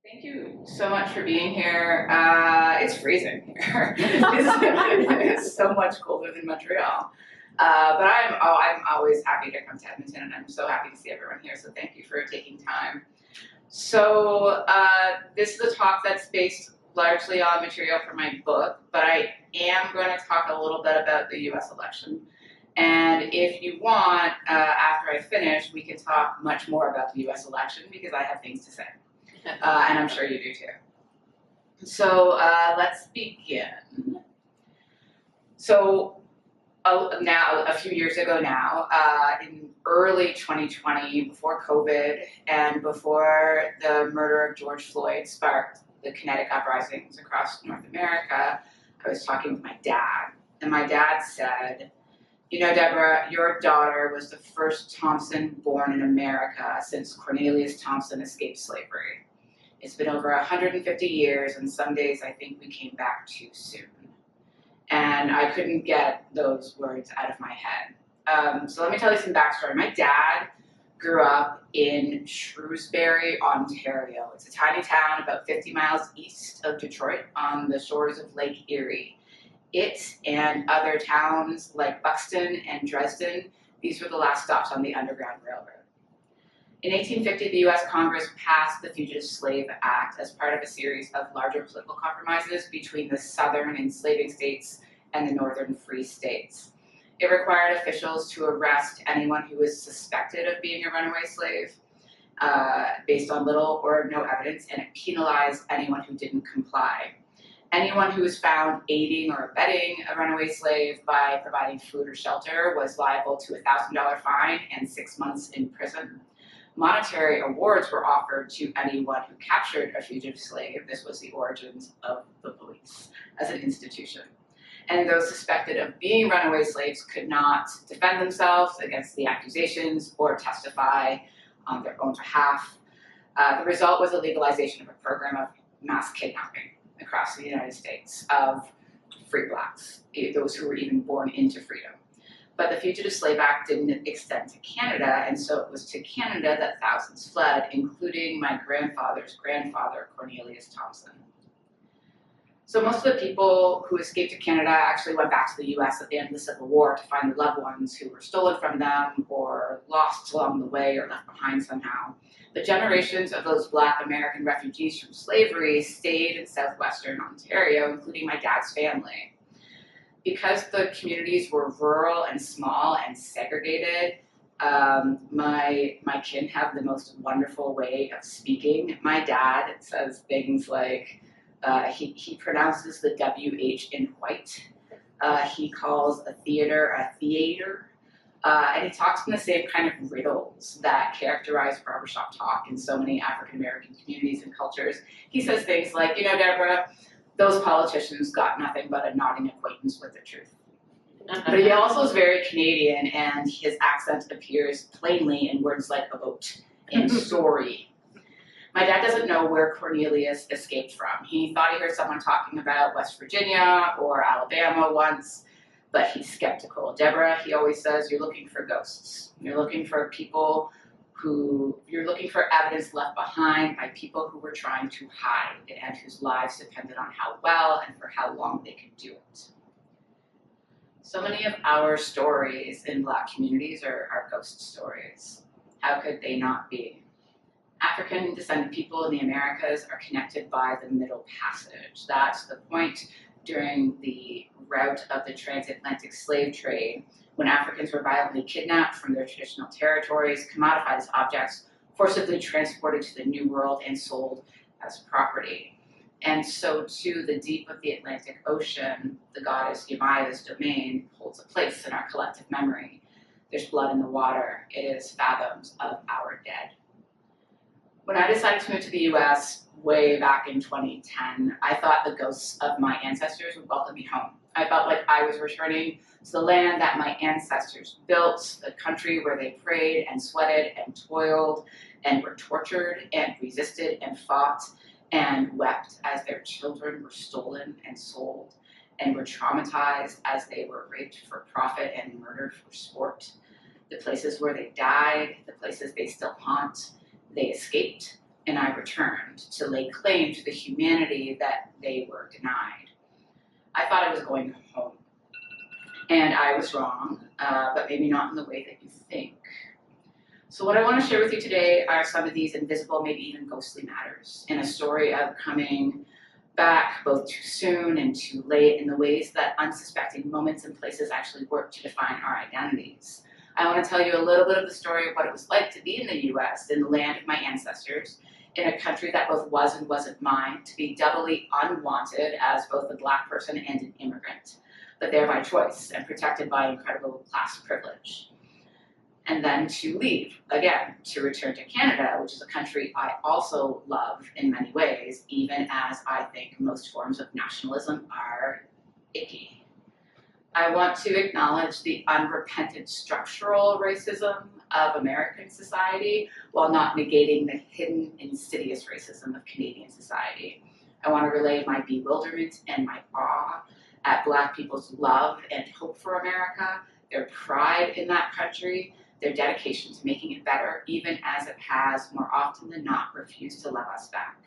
Thank you so much for being here. It's freezing here. It's so much colder than Montreal. But I'm always happy to come to Edmonton, and I'm so happy to see everyone here. So thank you for taking time. So this is a talk that's based largely on material from my book, but I am going to talk a little bit about the U.S. election. And if you want, after I finish, we can talk much more about the U.S. election because I have things to say. And I'm sure you do too. So let's begin. So now, a few years ago now, in early 2020, before COVID and before the murder of George Floyd sparked the kinetic uprisings across North America, I was talking with my dad, and my dad said, "You know, Deborah, your daughter was the first Thompson born in America since Cornelius Thompson escaped slavery. It's been over 150 years, and some days I think we came back too soon." And I couldn't get those words out of my head. So let me tell you some backstory. My dad grew up in Shrewsbury, Ontario. It's a tiny town about 50 miles east of Detroit on the shores of Lake Erie. It and other towns like Buxton and Dresden, these were the last stops on the Underground Railroad. In 1850, the U.S. Congress passed the Fugitive Slave Act as part of a series of larger political compromises between the southern enslaving states and the northern free states. It required officials to arrest anyone who was suspected of being a runaway slave based on little or no evidence, and it penalized anyone who didn't comply. Anyone who was found aiding or abetting a runaway slave by providing food or shelter was liable to a $1,000 fine and 6 months in prison. Monetary awards were offered to anyone who captured a fugitive slave. This was the origins of the police as an institution. And those suspected of being runaway slaves could not defend themselves against the accusations or testify on their own behalf. The result was the legalization of a program of mass kidnapping across the United States of free blacks, those who were even born into freedom. But the Fugitive Slave Act didn't extend to Canada, and so it was to Canada that thousands fled, including my grandfather's grandfather, Cornelius Thompson. So most of the people who escaped to Canada actually went back to the US at the end of the Civil War to find the loved ones who were stolen from them or lost along the way or left behind somehow. But generations of those Black American refugees from slavery stayed in southwestern Ontario, including my dad's family. Because the communities were rural and small and segregated, my kin have the most wonderful way of speaking. My dad says things like, he pronounces the WH in white. He calls a theater a theater. And he talks in the same kind of riddles that characterize barbershop talk in so many African American communities and cultures. He says things like, "You know, Deborah, those politicians got nothing but a nodding acquaintance with the truth." But he also is very Canadian, and his accent appears plainly in words like a boat and sorry. My dad doesn't know where Cornelius escaped from. He thought he heard someone talking about West Virginia or Alabama once, but he's skeptical. "Deborah," he always says, "you're looking for ghosts. You're looking for you're looking for evidence left behind by people who were trying to hide and whose lives depended on how well and for how long they could do it." So many of our stories in Black communities are ghost stories. How could they not be? African descended people in the Americas are connected by the Middle Passage. That's the point during the route of the transatlantic slave trade when Africans were violently kidnapped from their traditional territories, commodified as objects, forcibly transported to the New World, and sold as property. And so too, the deep of the Atlantic Ocean, the goddess Yamaya's domain, holds a place in our collective memory. There's blood in the water. It is fathoms of our dead. When I decided to move to the US way back in 2010, I thought the ghosts of my ancestors would welcome me home. I felt like I was returning to the land that my ancestors built, the country where they prayed and sweated and toiled and were tortured and resisted and fought and wept as their children were stolen and sold and were traumatized as they were raped for profit and murdered for sport. The places where they died, the places they still haunt, they escaped, and I returned to lay claim to the humanity that they were denied. I thought I was going home, and I was wrong, but maybe not in the way that you think. So what I want to share with you today are some of these invisible, maybe even ghostly matters in a story of coming back both too soon and too late in the ways that unsuspecting moments and places actually work to define our identities. I want to tell you a little bit of the story of what it was like to be in the US, in the land of my ancestors, in a country that both was and wasn't mine, to be doubly unwanted as both a Black person and an immigrant, but there by choice and protected by incredible class privilege. And then to leave, again, to return to Canada, which is a country I also love in many ways, even as I think most forms of nationalism are icky. I want to acknowledge the unrepentant structural racism of American society while not negating the hidden, insidious racism of Canadian society. I want to relay my bewilderment and my awe at Black people's love and hope for America, their pride in that country, their dedication to making it better, even as it has, more often than not, refused to love us back.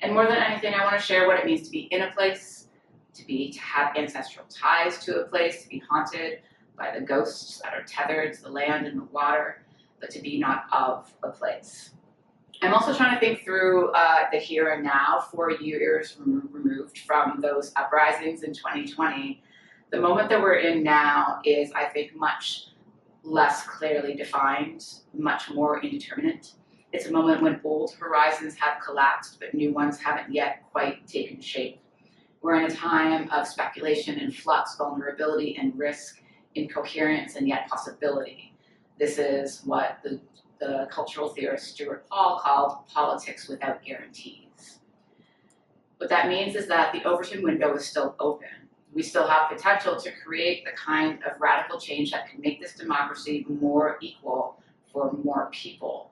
And more than anything, I want to share what it means to be in a place, to have ancestral ties to a place, to be haunted by the ghosts that are tethered to the land and the water, but to be not of a place. I'm also trying to think through the here and now, 4 years removed from those uprisings in 2020. The moment that we're in now is, I think, much less clearly defined, much more indeterminate. It's a moment when old horizons have collapsed, but new ones haven't yet quite taken shape. We're in a time of speculation and flux, vulnerability and risk, incoherence and yet possibility. This is what the cultural theorist Stuart Hall called politics without guarantees. What that means is that the Overton window is still open. We still have potential to create the kind of radical change that can make this democracy more equal for more people.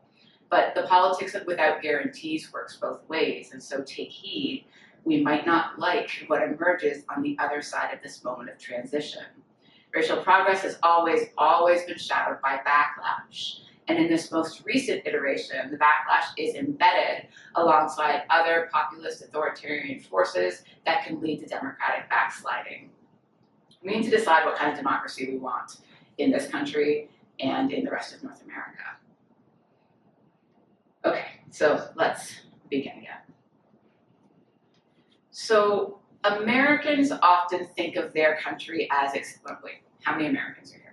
But the politics of without guarantees works both ways, and so take heed. We might not like what emerges on the other side of this moment of transition. Racial progress has always been shadowed by backlash. And in this most recent iteration, the backlash is embedded alongside other populist authoritarian forces that can lead to democratic backsliding. We need to decide what kind of democracy we want in this country and in the rest of North America. Okay, so let's begin again. So Americans often think of their country as, wait, how many Americans are here?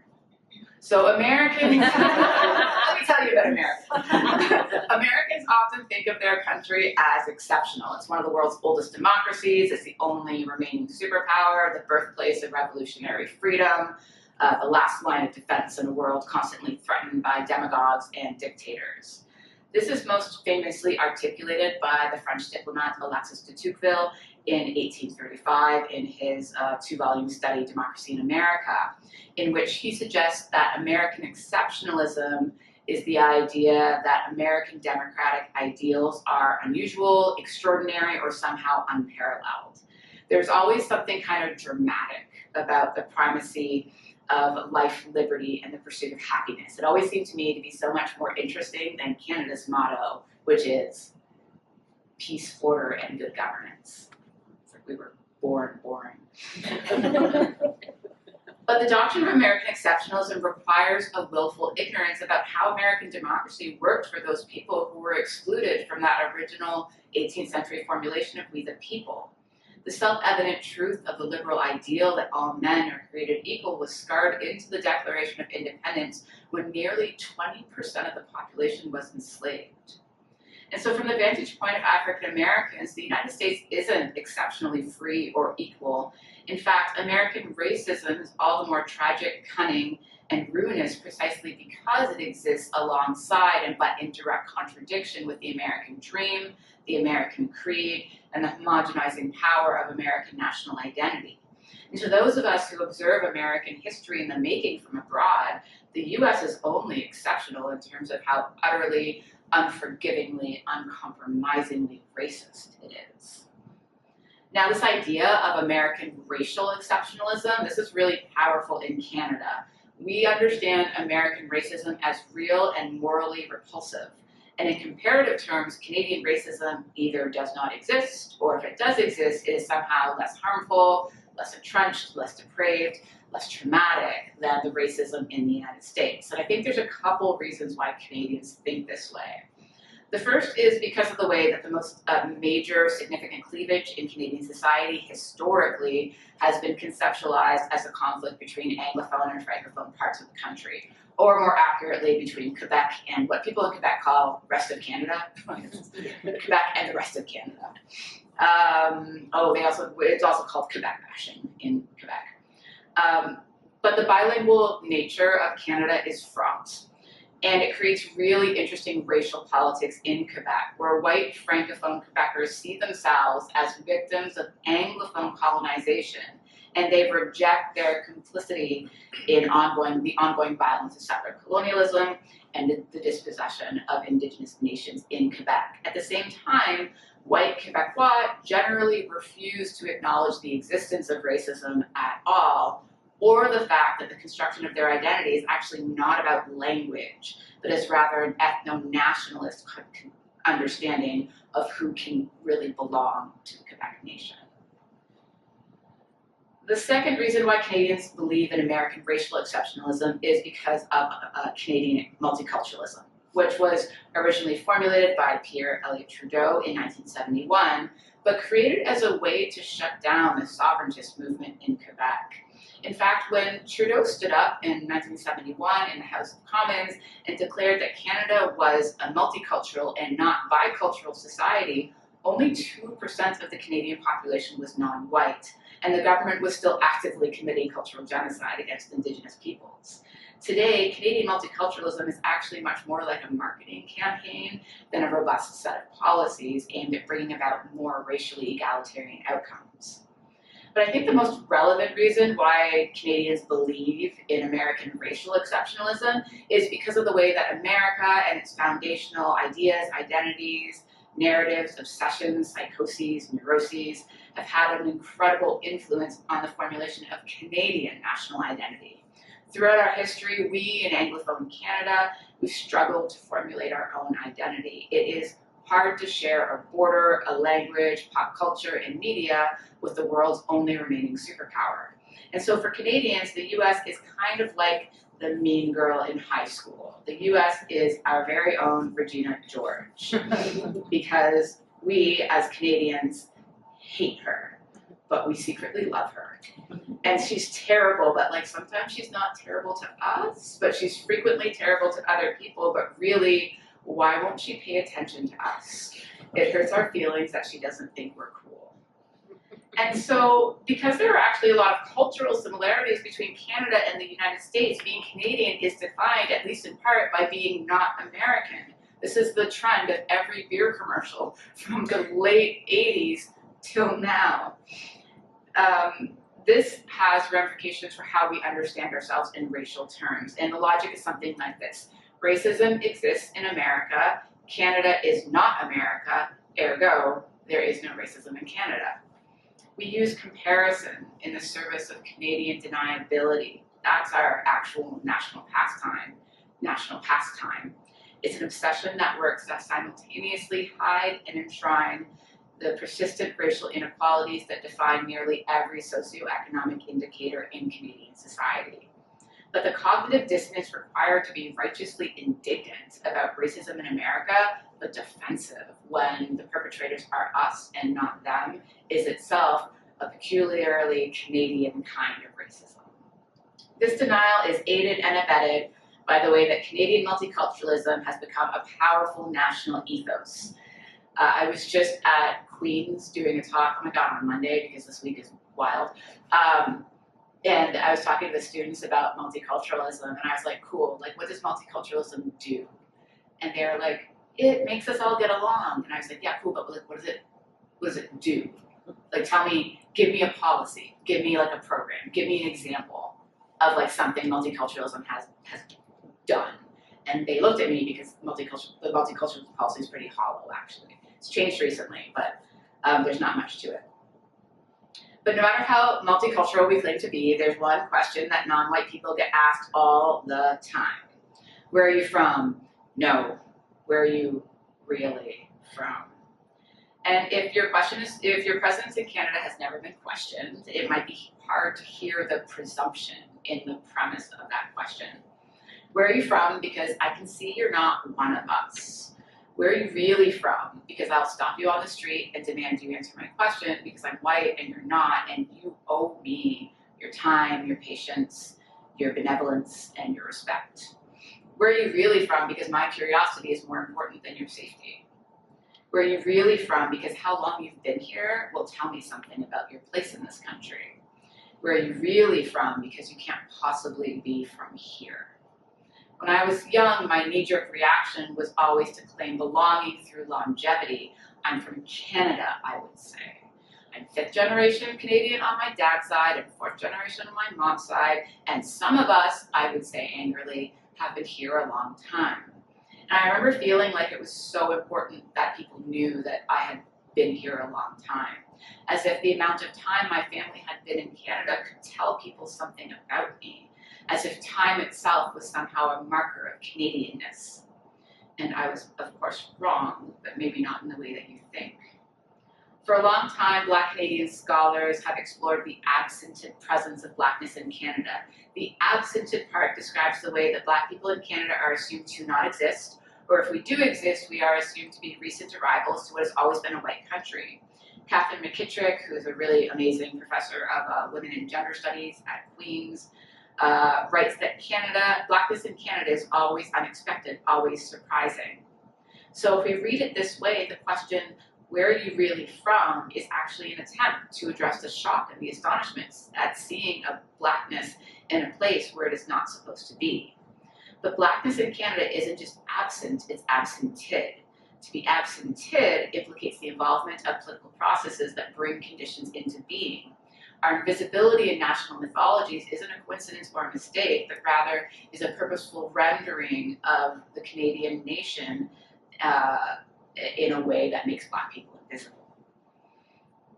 So Americans, let me tell you about America. Americans often think of their country as exceptional. It's one of the world's oldest democracies. It's the only remaining superpower, the birthplace of revolutionary freedom, the last line of defense in a world constantly threatened by demagogues and dictators. This is most famously articulated by the French diplomat Alexis de Tocqueville in 1835 in his 2-volume study, Democracy in America, in which he suggests that American exceptionalism is the idea that American democratic ideals are unusual, extraordinary, or somehow unparalleled. There's always something kind of dramatic about the primacy of life, liberty, and the pursuit of happiness. It always seemed to me to be so much more interesting than Canada's motto, which is peace, order, and good governance. It's like we were born boring. But the doctrine of American exceptionalism requires a willful ignorance about how American democracy worked for those people who were excluded from that original 18th century formulation of we the people. The self-evident truth of the liberal ideal that all men are created equal was scarred into the Declaration of Independence when nearly 20% of the population was enslaved. And so from the vantage point of African Americans, the United States isn't exceptionally free or equal. In fact, American racism is all the more tragic, cunning, and ruinous precisely because it exists alongside and but in direct contradiction with the American dream, the American creed, and the homogenizing power of American national identity. And to those of us who observe American history in the making from abroad, the US is only exceptional in terms of how utterly, unforgivingly, uncompromisingly racist it is. Now, this idea of American racial exceptionalism, this is really powerful in Canada. We understand American racism as real and morally repulsive. And in comparative terms, Canadian racism either does not exist, or if it does exist, it is somehow less harmful, less entrenched, less depraved, less traumatic than the racism in the United States. And I think there's a couple reasons why Canadians think this way. The first is because of the way that the most major significant cleavage in Canadian society historically has been conceptualized as a conflict between Anglophone and Francophone parts of the country, or more accurately between Quebec and what people in Quebec call rest of Canada. Quebec and the rest of Canada. It's also called Quebec bashing in Quebec. But the bilingual nature of Canada is fraught. And it creates really interesting racial politics in Quebec, where white Francophone Quebecers see themselves as victims of Anglophone colonization, and they reject their complicity in the ongoing violence of settler colonialism and the dispossession of Indigenous nations in Quebec. At the same time, white Quebecois generally refuse to acknowledge the existence of racism at all, or the fact that the construction of their identity is actually not about language, but is rather an ethno-nationalist understanding of who can really belong to the Quebec nation. The second reason why Canadians believe in American racial exceptionalism is because of Canadian multiculturalism, which was originally formulated by Pierre Elliott Trudeau in 1971, but created as a way to shut down the sovereigntist movement in Quebec. In fact, when Trudeau stood up in 1971 in the House of Commons and declared that Canada was a multicultural and not bicultural society, only 2% of the Canadian population was non-white, and the government was still actively committing cultural genocide against Indigenous peoples. Today, Canadian multiculturalism is actually much more like a marketing campaign than a robust set of policies aimed at bringing about more racially egalitarian outcomes. But I think the most relevant reason why Canadians believe in American racial exceptionalism is because of the way that America and its foundational ideas, identities, narratives, obsessions, psychoses, neuroses have had an incredible influence on the formulation of Canadian national identity. Throughout our history, we in Anglophone Canada, we've struggled to formulate our own identity. It is hard to share a border, a language, pop culture, and media with the world's only remaining superpower. And so for Canadians, the US is kind of like the mean girl in high school. The US is our very own Regina George, because we as Canadians hate her, but we secretly love her. And she's terrible, but like sometimes she's not terrible to us, but she's frequently terrible to other people, but really, why won't she pay attention to us? It hurts our feelings that she doesn't think we're cool. And so, because there are actually a lot of cultural similarities between Canada and the United States, being Canadian is defined, at least in part, by being not American. This is the trend of every beer commercial from the late 80s till now. This has ramifications for how we understand ourselves in racial terms. And the logic is something like this. Racism exists in America, Canada is not America, ergo, there is no racism in Canada. We use comparison in the service of Canadian deniability. That's our actual national pastime. It's an obsession that works to simultaneously hide and enshrine the persistent racial inequalities that define nearly every socioeconomic indicator in Canadian society. But the cognitive dissonance required to be righteously indignant about racism in America, but defensive when the perpetrators are us and not them, is itself a peculiarly Canadian kind of racism. This denial is aided and abetted by the way that Canadian multiculturalism has become a powerful national ethos. I was just at Queen's doing a talk, oh my God, on Monday, because this week is wild. And I was talking to the students about multiculturalism, and I was like, cool, like what does multiculturalism do? And they were like, it makes us all get along. And I was like, yeah, cool, but like, what does it do? Like tell me, give me a policy, give me like a program, give me an example of like something multiculturalism has done. And they looked at me because the multicultural policy is pretty hollow actually. It's changed recently, but there's not much to it. But no matter how multicultural we claim to be, there's one question that non-white people get asked all the time. Where are you from? No. where are you really from? And if your presence in Canada has never been questioned, it might be hard to hear the presumption in the premise of that question. Where are you from? Because I can see you're not one of us. Where are you really from? Because I'll stop you on the street and demand you answer my question because I'm white and you're not, and you owe me your time, your patience, your benevolence, and your respect. Where are you really from? Because my curiosity is more important than your safety. Where are you really from? Because how long you've been here will tell me something about your place in this country. Where are you really from? Because you can't possibly be from here. When I was young, my knee-jerk reaction was always to claim belonging through longevity. I'm from Canada, I would say. I'm 5th generation Canadian on my dad's side and 4th generation on my mom's side, and some of us, I would say angrily, have been here a long time. And I remember feeling like it was so important that people knew that I had been here a long time, as if the amount of time my family had been in Canada could tell people something about me, as if time itself was somehow a marker of Canadianness. And I was, of course, wrong, but maybe not in the way that you think. For a long time, Black Canadian scholars have explored the absented presence of Blackness in Canada. The absented part describes the way that Black people in Canada are assumed to not exist, or if we do exist, we are assumed to be recent arrivals to what has always been a white country. Catherine McKittrick, who is a really amazing professor of women and gender studies at Queen's, writes that Blackness in Canada is always unexpected, always surprising. So if we read it this way, the question, where are you really from, is actually an attempt to address the shock and the astonishment at seeing a Blackness in a place where it is not supposed to be. But Blackness in Canada isn't just absent, it's absented. To be absented implicates the involvement of political processes that bring conditions into being. Our invisibility in national mythologies isn't a coincidence or a mistake, but rather is a purposeful rendering of the Canadian nation in a way that makes Black people invisible.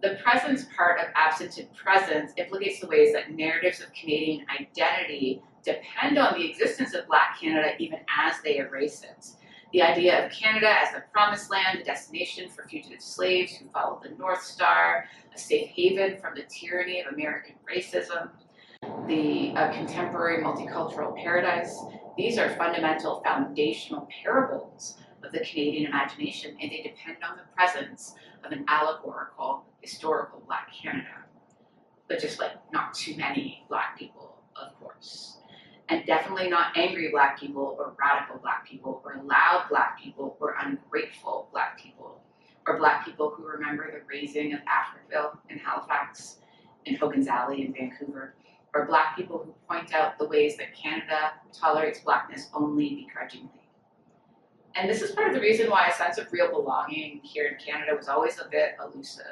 The presence part of absented presence implicates the ways that narratives of Canadian identity depend on the existence of Black Canada even as they erase it. The idea of Canada as the promised land, a destination for fugitive slaves who follow the North Star, a safe haven from the tyranny of American racism, the contemporary multicultural paradise. These are fundamental, foundational parables of the Canadian imagination, and they depend on the presence of an allegorical, historical Black Canada. But just like not too many Black people, of course. And definitely not angry Black people, or radical Black people, or loud Black people, or ungrateful Black people, or Black people who remember the razing of Africville in Halifax, in Hogan's Alley in Vancouver, or Black people who point out the ways that Canada tolerates Blackness only begrudgingly. And this is part of the reason why a sense of real belonging here in Canada was always a bit elusive.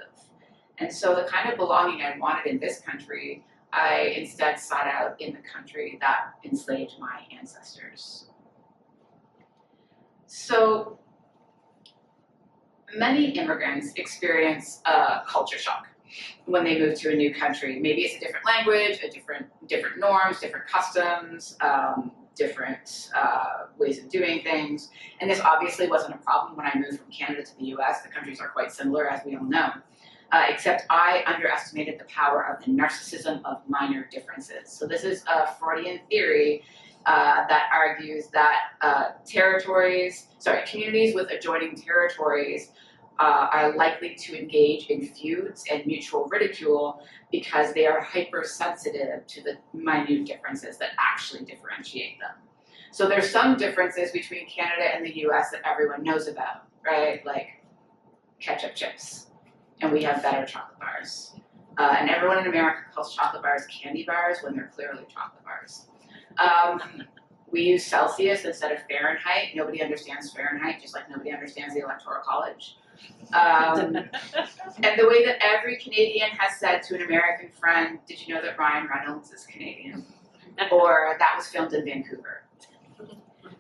And so the kind of belonging I wanted in this country, I instead sought out in the country that enslaved my ancestors. So many immigrants experience a culture shock when they move to a new country. Maybe it's a different language, different norms, different customs, different ways of doing things. And this obviously wasn't a problem when I moved from Canada to the US. The countries are quite similar, as we all know. Except I underestimated the power of the narcissism of minor differences. So this is a Freudian theory that argues that communities with adjoining territories are likely to engage in feuds and mutual ridicule because they are hypersensitive to the minute differences that actually differentiate them. So there's some differences between Canada and the US that everyone knows about, right? Like ketchup chips. And we have better chocolate bars. And everyone in America calls chocolate bars candy bars when they're clearly chocolate bars. We use Celsius instead of Fahrenheit. Nobody understands Fahrenheit, just like nobody understands the Electoral College. And the way that every Canadian has said to an American friend, did you know that Ryan Reynolds is Canadian? Or that was filmed in Vancouver.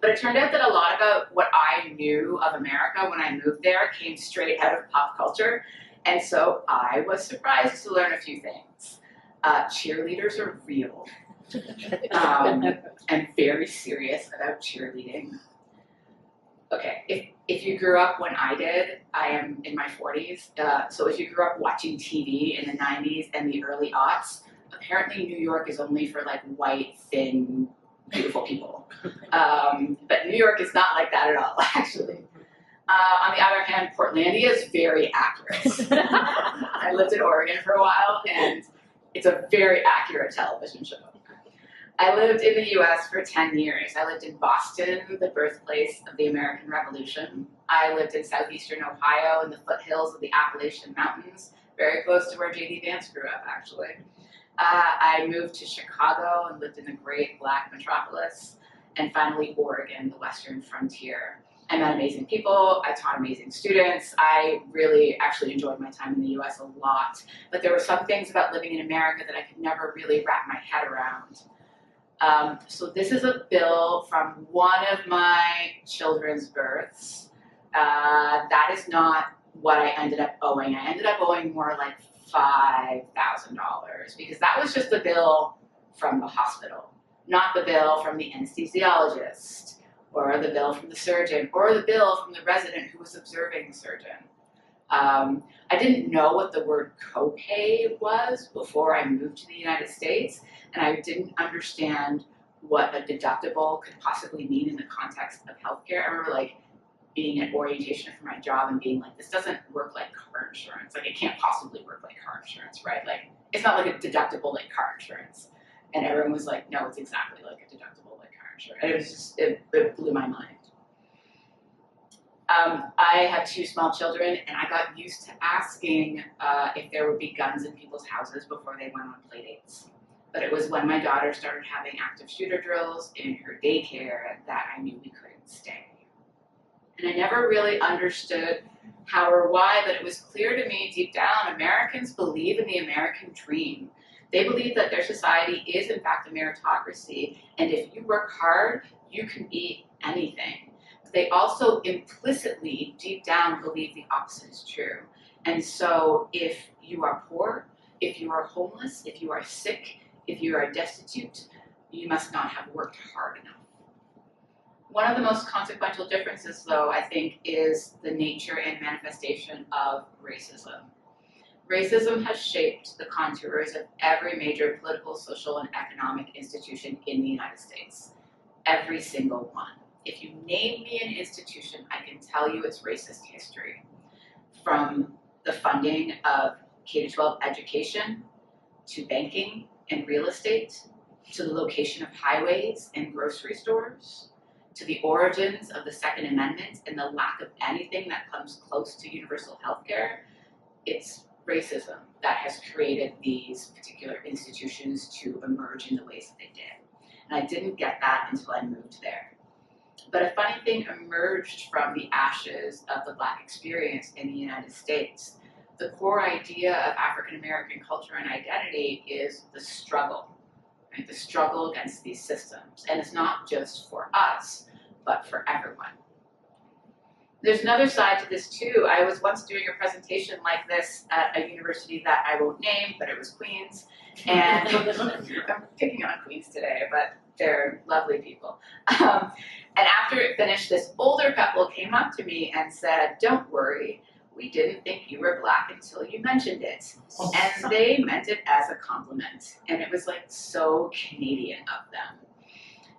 But it turned out that a lot about what I knew of America when I moved there came straight out of pop culture. And so I was surprised to learn a few things. Cheerleaders are real. And very serious about cheerleading. okay, if you grew up when I did, I am in my 40s, so if you grew up watching TV in the 90s and the early aughts, apparently New York is only for like white, thin, beautiful people. But New York is not like that at all, actually. On the other hand, Portlandia is very accurate. I lived in Oregon for a while, and it's a very accurate television show. I lived in the US for 10 years. I lived in Boston, the birthplace of the American Revolution. I lived in southeastern Ohio in the foothills of the Appalachian Mountains, very close to where J.D. Vance grew up, actually. I moved to Chicago and lived in the great Black metropolis, and finally Oregon, the western frontier. I met amazing people, I taught amazing students, I really actually enjoyed my time in the US a lot, but there were some things about living in America that I could never really wrap my head around. So this is a bill from one of my children's births. That is not what I ended up owing. I ended up owing more like $5,000 because that was just the bill from the hospital, not the bill from the anesthesiologist, or the bill from the surgeon, or the bill from the resident who was observing the surgeon. I didn't know what the word copay was before I moved to the United States, and I didn't understand what a deductible could possibly mean in the context of healthcare. I remember like being at orientation for my job and being like, this doesn't work like car insurance. Like it can't possibly work like car insurance, right? Like it's not like a deductible like car insurance. And everyone was like, no, it's exactly like a deductible like car insurance. And it was just, it blew my mind. I had 2 small children, and I got used to asking if there would be guns in people's houses before they went on play dates. But it was when my daughter started having active shooter drills in her daycare that I knew we couldn't stay. And I never really understood how or why, but it was clear to me deep down, Americans believe in the American dream. They believe that their society is in fact a meritocracy, and if you work hard, you can be anything. They also implicitly, deep down, believe the opposite is true. And so if you are poor, if you are homeless, if you are sick, if you are destitute, you must not have worked hard enough. One of the most consequential differences, though, I think, is the nature and manifestation of racism. Racism has shaped the contours of every major political, social, and economic institution in the United States. Every single one. If you name me an institution, I can tell you its racist history. From the funding of K-12 education, to banking and real estate, to the location of highways and grocery stores, to the origins of the Second Amendment and the lack of anything that comes close to universal health care, it's racism that has created these particular institutions to emerge in the ways that they did. And I didn't get that until I moved there. But a funny thing emerged from the ashes of the Black experience in the United States. The core idea of African American culture and identity is the struggle, right? The struggle against these systems. And it's not just for us, but for everyone. There's another side to this too. I was once doing a presentation like this at a university that I won't name, but it was Queens. And I'm picking on Queens today, but they're lovely people. And after it finished, this older couple came up to me and said, "Don't worry, we didn't think you were Black until you mentioned it." And they meant it as a compliment. And it was like so Canadian of them.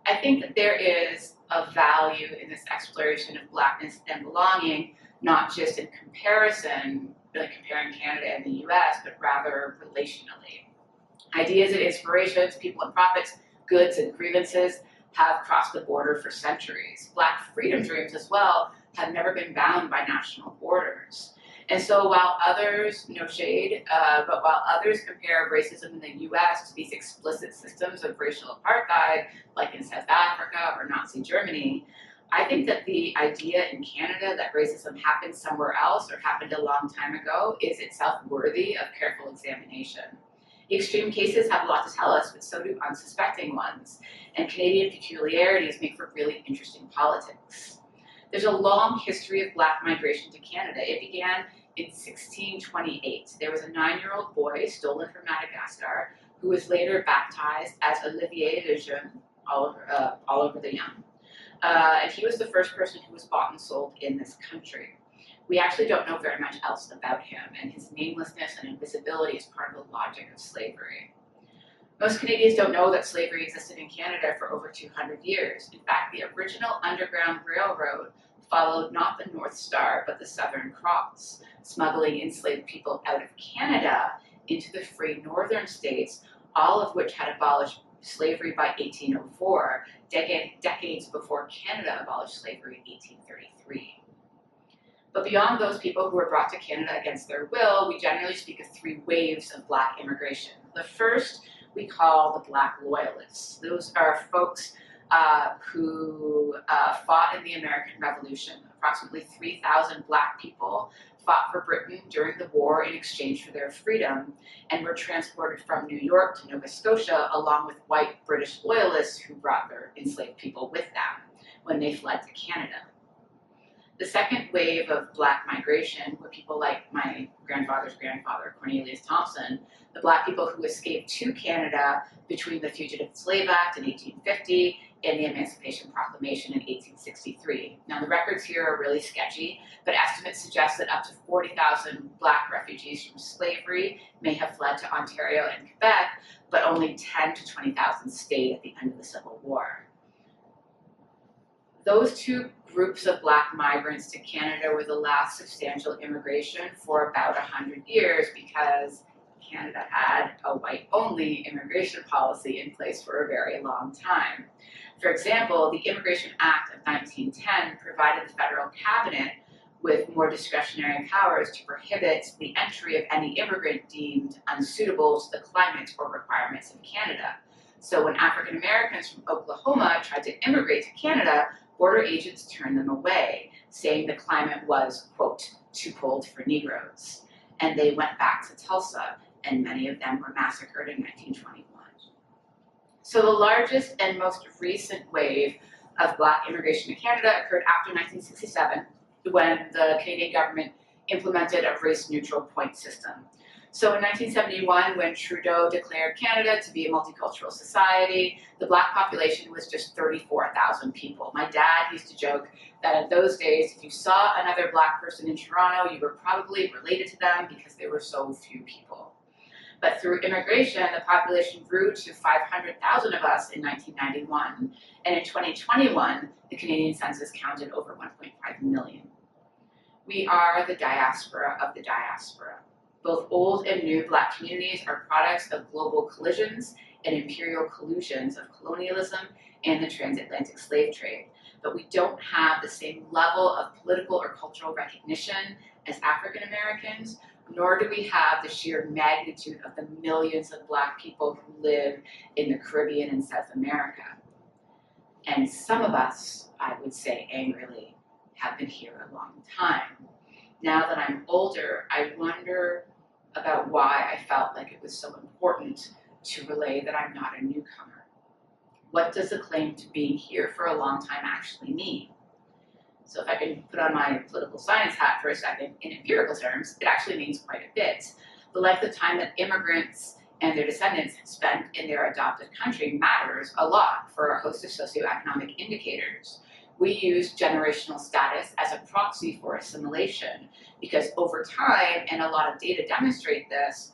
I think that there is a value in this exploration of Blackness and belonging, not just in comparison, like comparing Canada and the US, but rather relationally. Ideas and inspirations, people and profits, goods and grievances have crossed the border for centuries. Black freedom dreams as well have never been bound by national borders. And so while others, no shade, but while others compare racism in the US to these explicit systems of racial apartheid, like in South Africa or Nazi Germany, I think that the idea in Canada that racism happened somewhere else or happened a long time ago is itself worthy of careful examination. Extreme cases have a lot to tell us, but so do unsuspecting ones. And Canadian peculiarities make for really interesting politics. There's a long history of Black migration to Canada. It began in 1628. There was a 9-year-old boy stolen from Madagascar who was later baptized as Olivier le Jeune, Oliver the Young. And he was the first person who was bought and sold in this country. We actually don't know very much else about him, and his namelessness and invisibility is part of the logic of slavery. Most Canadians don't know that slavery existed in Canada for over 200 years. In fact, the original Underground Railroad followed not the North Star, but the Southern Cross, smuggling enslaved people out of Canada into the free northern states, all of which had abolished slavery by 1804, decades before Canada abolished slavery in 1833. But beyond those people who were brought to Canada against their will, we generally speak of three waves of Black immigration. The first we call the Black Loyalists. Those are folks who fought in the American Revolution. Approximately 3,000 Black people fought for Britain during the war in exchange for their freedom and were transported from New York to Nova Scotia along with white British loyalists who brought their enslaved people with them when they fled to Canada. The second wave of Black migration were people like my grandfather's grandfather, Cornelius Thompson, the Black people who escaped to Canada between the Fugitive Slave Act in 1850 and the Emancipation Proclamation in 1863. Now, the records here are really sketchy, but estimates suggest that up to 40,000 Black refugees from slavery may have fled to Ontario and Quebec, but only 10 to 20,000 stayed at the end of the Civil War. Those two groups of Black migrants to Canada were the last substantial immigration for about 100 years because Canada had a white-only immigration policy in place for a very long time. For example, the Immigration Act of 1910 provided the federal cabinet with more discretionary powers to prohibit the entry of any immigrant deemed unsuitable to the climate or requirements of Canada. So when African Americans from Oklahoma tried to immigrate to Canada, border agents turned them away, saying the climate was, quote, too cold for Negroes. And they went back to Tulsa, and many of them were massacred in 1921. So the largest and most recent wave of Black immigration to Canada occurred after 1967, when the Canadian government implemented a race-neutral point system. So in 1971, when Trudeau declared Canada to be a multicultural society, the Black population was just 34,000 people. My dad used to joke that in those days, if you saw another Black person in Toronto, you were probably related to them because there were so few people. But through immigration, the population grew to 500,000 of us in 1991, and in 2021, the Canadian census counted over 1.5 million. We are the diaspora of the diaspora. Both old and new Black communities are products of global collisions and imperial collusions of colonialism and the transatlantic slave trade. But we don't have the same level of political or cultural recognition as African Americans, nor do we have the sheer magnitude of the millions of Black people who live in the Caribbean and South America. And some of us, I would say angrily, have been here a long time. Now that I'm older, I wonder about why I felt like it was so important to relay that I'm not a newcomer. What does the claim to being here for a long time actually mean? So if I can put on my political science hat for a second, in empirical terms, it actually means quite a bit. The length of time that immigrants and their descendants have spent in their adopted country matters a lot for a host of socioeconomic indicators. We use generational status as a proxy for assimilation because over time, and a lot of data demonstrate this,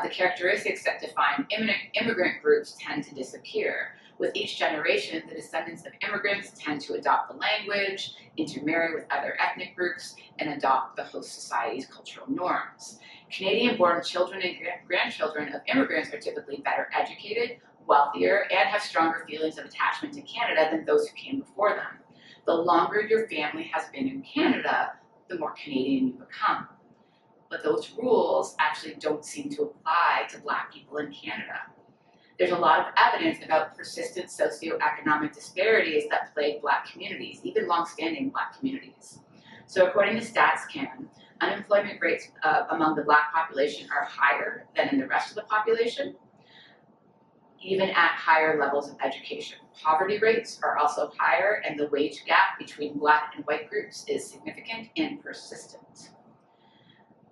the characteristics that define immigrant groups tend to disappear. With each generation, the descendants of immigrants tend to adopt the language, intermarry with other ethnic groups, and adopt the host society's cultural norms. Canadian-born children and grandchildren of immigrants are typically better educated, wealthier, and have stronger feelings of attachment to Canada than those who came before them. The longer your family has been in Canada, the more Canadian you become. But those rules actually don't seem to apply to Black people in Canada. There's a lot of evidence about persistent socioeconomic disparities that plague Black communities, even long-standing Black communities. So according to StatsCan, unemployment rates among the Black population are higher than in the rest of the population, even at higher levels of education. Poverty rates are also higher, and the wage gap between Black and white groups is significant and persistent.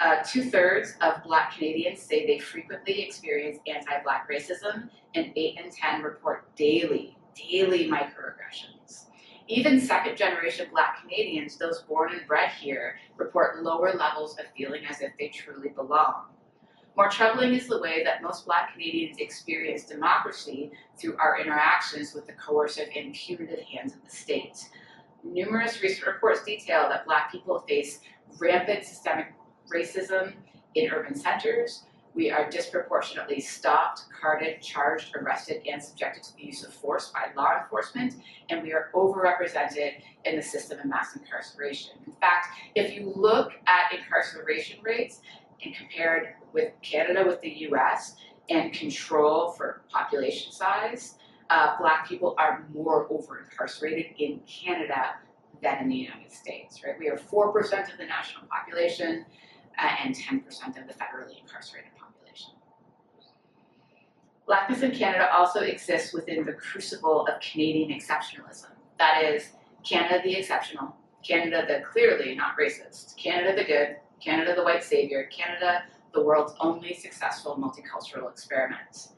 2/3 of Black Canadians say they frequently experience anti-Black racism, and 8 in 10 report daily microaggressions. Even second-generation Black Canadians, those born and bred here, report lower levels of feeling as if they truly belong. More troubling is the way that most Black Canadians experience democracy through our interactions with the coercive and punitive hands of the state. Numerous recent reports detail that Black people face rampant systemic racism in urban centers. We are disproportionately stopped, carded, charged, arrested, and subjected to the use of force by law enforcement, and we are overrepresented in the system of mass incarceration. In fact, if you look at incarceration rates and compared with Canada with the US and control for population size, Black people are more over-incarcerated in Canada than in the United States, right? We are 4% of the national population and 10% of the federally incarcerated population. Blackness in Canada also exists within the crucible of Canadian exceptionalism. That is, Canada the exceptional, Canada the clearly not racist, Canada the good, Canada the white savior, Canada the world's only successful multicultural experiment.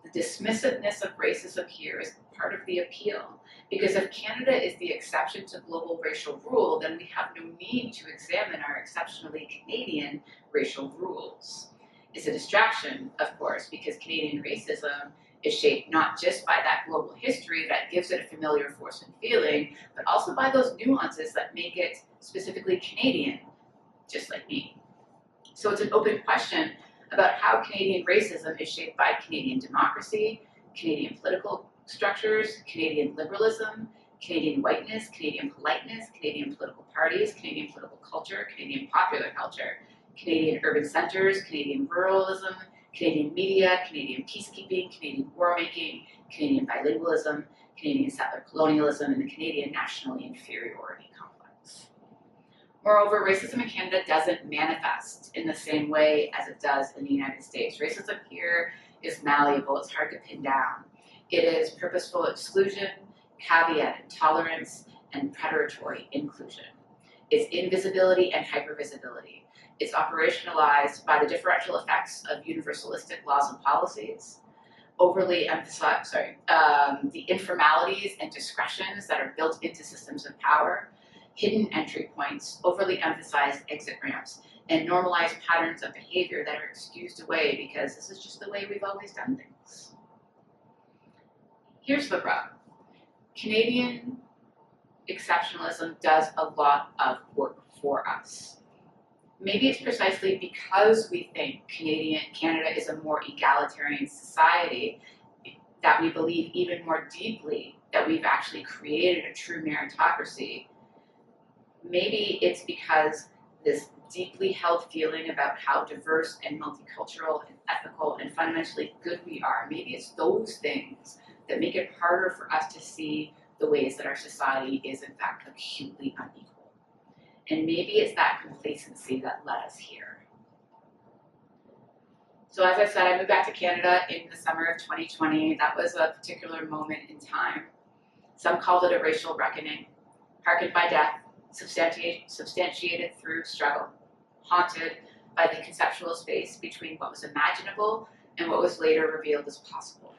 The dismissiveness of racism here is part of the appeal, because if Canada is the exception to global racial rule, then we have no need to examine our exceptionally Canadian racial rules. It's a distraction, of course, because Canadian racism is shaped not just by that global history that gives it a familiar force and feeling, but also by those nuances that make it specifically Canadian, just like me. So it's an open question about how Canadian racism is shaped by Canadian democracy, Canadian political structures, Canadian liberalism, Canadian whiteness, Canadian politeness, Canadian political parties, Canadian political culture, Canadian popular culture, Canadian urban centers, Canadian ruralism, Canadian media, Canadian peacekeeping, Canadian war-making, Canadian bilingualism, Canadian settler colonialism, and the Canadian nationally inferiority complex. Moreover, racism in Canada doesn't manifest in the same way as it does in the United States. Racism here is malleable, it's hard to pin down. It is purposeful exclusion, caveat intolerance, and predatory inclusion. It's invisibility and hypervisibility. It's operationalized by the differential effects of universalistic laws and policies, overly emphasize, the informalities and discretions that are built into systems of power, hidden entry points, overly emphasized exit ramps, and normalized patterns of behavior that are excused away because this is just the way we've always done things. Here's the rub. Canadian exceptionalism does a lot of work for us. Maybe it's precisely because we think Canada is a more egalitarian society that we believe even more deeply that we've actually created a true meritocracy. Maybe it's because this deeply held feeling about how diverse and multicultural and ethical and fundamentally good we are, maybe it's those things that make it harder for us to see the ways that our society is in fact acutely unequal. And maybe it's that complacency that led us here. So as I said, I moved back to Canada in the summer of 2020. That was a particular moment in time. Some called it a racial reckoning, harkened by death, substantiated through struggle, haunted by the conceptual space between what was imaginable and what was later revealed as possible.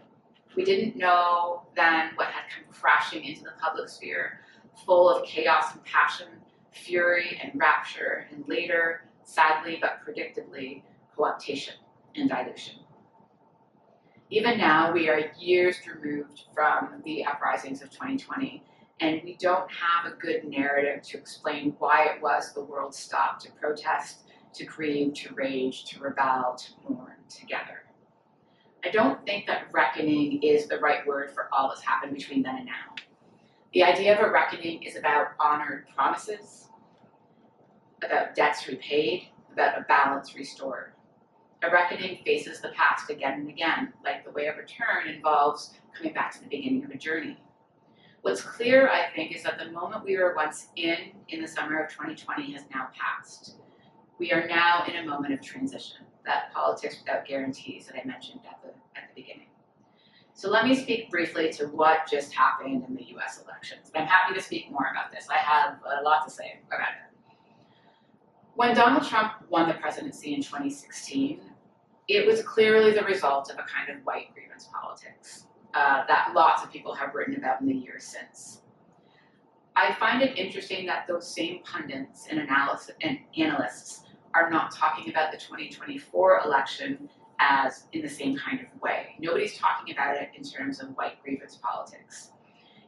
We didn't know then what had come crashing into the public sphere, full of chaos and passion, fury and rapture, and later, sadly but predictably, cooptation and dilution. Even now, we are years removed from the uprisings of 2020, and we don't have a good narrative to explain why it was the world stopped to protest, to grieve, to rage, to rebel, to mourn together. I don't think that reckoning is the right word for all that's happened between then and now. The idea of a reckoning is about honored promises, about debts repaid, about a balance restored. A reckoning faces the past again and again, like the way of return involves coming back to the beginning of a journey. What's clear, I think, is that the moment we were once in the summer of 2020 has now passed. We are now in a moment of transition, that politics without guarantees that I mentioned at the beginning. So let me speak briefly to what just happened in the US elections. I'm happy to speak more about this. I have a lot to say about it. When Donald Trump won the presidency in 2016, it was clearly the result of a kind of white grievance politics that lots of people have written about in the years since. I find it interesting that those same pundits and analysts are not talking about the 2024 election as in the same kind of way. Nobody's talking about it in terms of white grievance politics.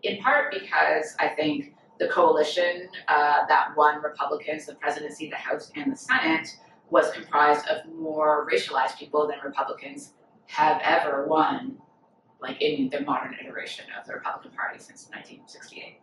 In part because I think the coalition that won Republicans the presidency, the House, and the Senate was comprised of more racialized people than Republicans have ever won, like in the modern iteration of the Republican Party since 1968.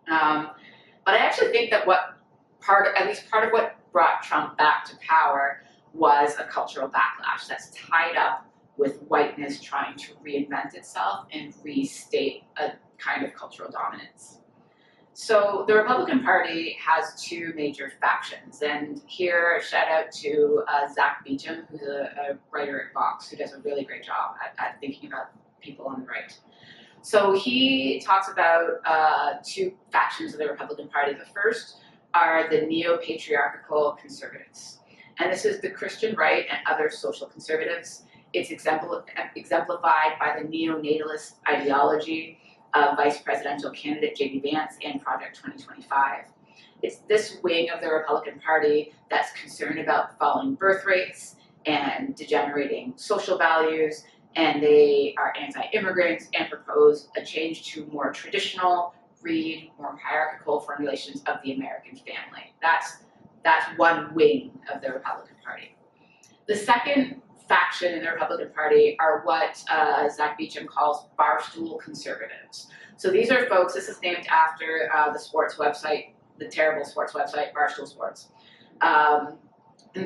But I actually think that at least part of what brought Trump back to power was a cultural backlash that's tied up with whiteness trying to reinvent itself and restate a kind of cultural dominance. So the Republican Party has two major factions, and here shout out to Zach Beecham, who's a writer at Vox, who does a really great job at thinking about people on the right. So he talks about two factions of the Republican Party. The first are the neo-patriarchal conservatives, and this is the Christian right and other social conservatives. It's exemplified by the neonatalist ideology of Vice Presidential candidate J.D. Vance and Project 2025. It's this wing of the Republican Party that's concerned about falling birth rates and degenerating social values, and they are anti-immigrant and propose a change to more traditional, more hierarchical formulations of the American family. That's one wing of the Republican Party. The second faction in the Republican Party are what Zach Beecham calls barstool conservatives. So these are folks, this is named after the sports website, the terrible sports website, Barstool Sports. And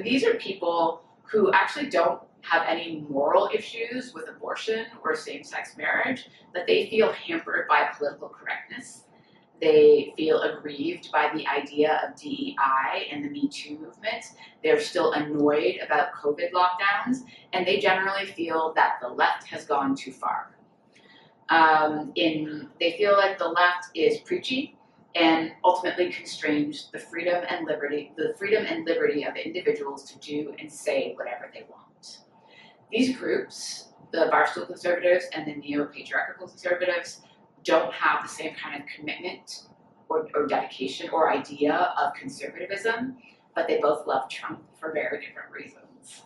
these are people who actually don't have any moral issues with abortion or same-sex marriage, but they feel hampered by political correctness. They feel aggrieved by the idea of DEI and the Me Too movement. They're still annoyed about COVID lockdowns, and they generally feel that the left has gone too far. They feel like the left is preachy and ultimately constrains the freedom and liberty of individuals to do and say whatever they want. These groups, the Barstool conservatives and the neo-patriarchal conservatives, don't have the same kind of commitment or dedication or idea of conservatism, but they both love Trump for very different reasons.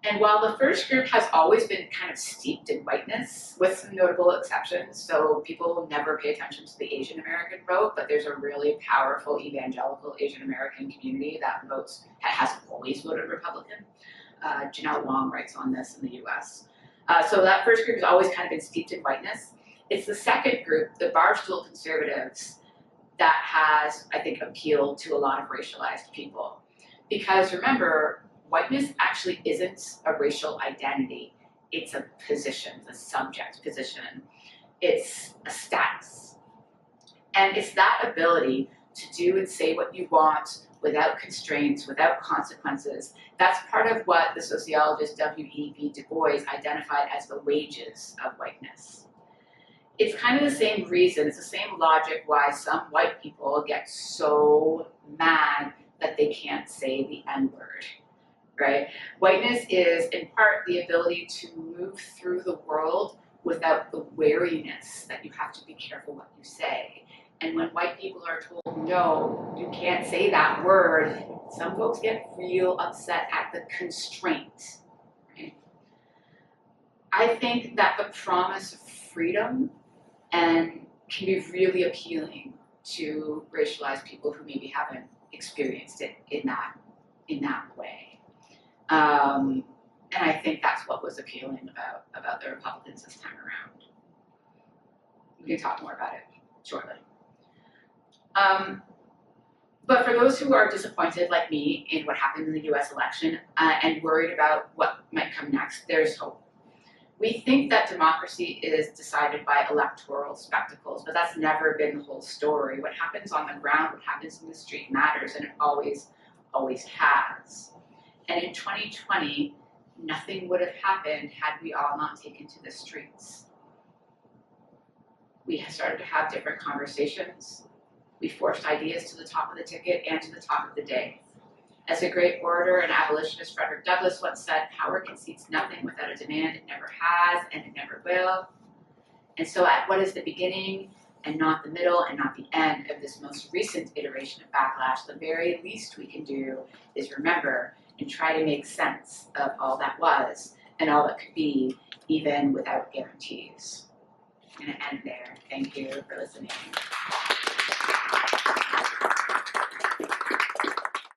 And while the first group has always been kind of steeped in whiteness, with some notable exceptions, so people never pay attention to the Asian American vote, but there's a really powerful evangelical Asian American community that has always voted Republican. Janelle Wong writes on this in the US. So that first group has always kind of been steeped in whiteness. It's the second group, the Barstool conservatives, that has, I think, appealed to a lot of racialized people. Because remember, whiteness actually isn't a racial identity. It's a position, a subject position. It's a status. And it's that ability to do and say what you want without constraints, without consequences. That's part of what the sociologist W.E.B. Du Bois identified as the wages of whiteness. It's kind of the same reason, it's the same logic why some white people get so mad that they can't say the N-word, right? Whiteness is, in part, the ability to move through the world without the wariness that you have to be careful what you say. And when white people are told, no, you can't say that word, some folks get real upset at the constraint, right? I think that the promise of freedom and can be really appealing to racialized people who maybe haven't experienced it in that way. And I think that's what was appealing about the Republicans this time around. We can talk more about it shortly. But for those who are disappointed, like me, in what happened in the US election and worried about what might come next, there's hope. We think that democracy is decided by electoral spectacles, but that's never been the whole story. What happens on the ground, what happens in the street matters, and it always has. And in 2020, nothing would have happened had we all not taken to the streets. We started to have different conversations. We forced ideas to the top of the ticket and to the top of the day. As a great orator and abolitionist Frederick Douglass once said, power concedes nothing without a demand. It never has, and it never will. And so at what is the beginning and not the middle and not the end of this most recent iteration of backlash. The very least we can do is remember and try to make sense of all that was and all that could be, even without guarantees. I'm going to end there. Thank you for listening.